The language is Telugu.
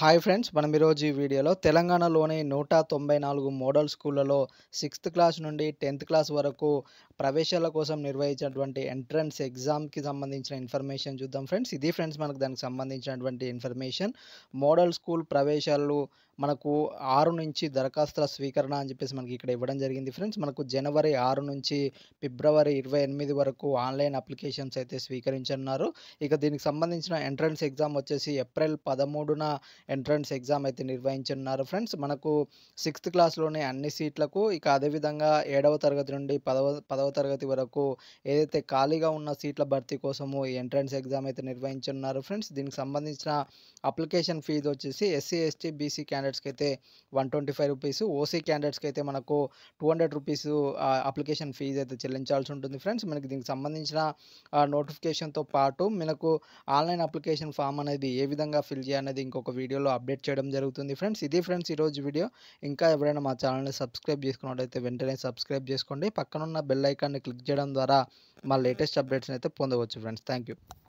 హాయ్ ఫ్రెండ్స్, మనం ఈరోజు ఈ వీడియోలో తెలంగాణలోని 194 మోడల్ స్కూళ్ళలో 6th క్లాస్ నుండి 10th క్లాస్ వరకు ప్రవేశాల కోసం నిర్వహించినటువంటి ఎంట్రన్స్ ఎగ్జామ్‌కి సంబంధించిన ఇన్ఫర్మేషన్ చూద్దాం ఫ్రెండ్స్. ఇది ఫ్రెండ్స్ మనకు దానికి సంబంధించినటువంటి ఇన్ఫర్మేషన్. మోడల్ స్కూల్ ప్రవేశాలు మనకు 6 నుంచి దరఖాస్తుల స్వీకరణ అని చెప్పేసి మనకి ఇక్కడ ఇవ్వడం జరిగింది ఫ్రెండ్స్. మనకు జనవరి 6 నుంచి ఫిబ్రవరి 28 వరకు ఆన్‌లైన్ అప్లికేషన్స్ అయితే స్వీకరించనున్నారు. ఇక దీనికి సంబంధించిన ఎంట్రన్స్ ఎగ్జామ్ వచ్చేసి ఏప్రిల్ 13న ఎంట్రన్స్ ఎగ్జామ్ అయితే నిర్వహించనున్నారు ఫ్రెండ్స్. మనకు 6th క్లాస్‌లోనే అన్ని సీట్లకు, ఇక అదేవిధంగా 7వ తరగతి నుండి 10వ తరగతి వరకు ఏదైతే ఖాళీగా ఉన్న సీట్ల భర్తీ కోసము ఈ ఎంట్రన్స్ ఎగ్జామ్ అయితే నిర్వహించనున్నారు ఫ్రెండ్స్. దీనికి సంబంధించిన అప్లికేషన్ ఫీజు వచ్చేసి ఎస్సీ, ఎస్టీ, బీసీ క్యాండిడేట్స్‌కి అయితే రూ. 125, ఓసీ క్యాండిడేట్స్‌కి అయితే మనకు రూ. 200 అప్లికేషన్ ఫీజు అయితే చెల్లించాల్సి ఉంటుంది ఫ్రెండ్స్. మనకి దీనికి సంబంధించిన నోటిఫికేషన్‌తో పాటు మనకు ఆన్‌లైన్ అప్లికేషన్ ఫామ్ అనేది ఏ విధంగా ఫిల్ చేయాలనేది ఇంకొక వీడియోలో అప్డేట్ చేయడం జరుగుతుంది ఫ్రెండ్స్. ఇది ఫ్రెండ్స్ ఈరోజు వీడియో. ఇంకా ఎవరైనా మా ఛానల్‌ని సబ్స్క్రైబ్ చేసుకున్నట్లయితే వెంటనే సబ్స్క్రైబ్ చేసుకోండి. పక్కనున్న బెల్ ఐకాన్‌ని క్లిక్ చేయడం ద్వారా మా లేటెస్ట్ అప్డేట్స్‌ని అయితే పొందవచ్చు ఫ్రెండ్స్. Thank you.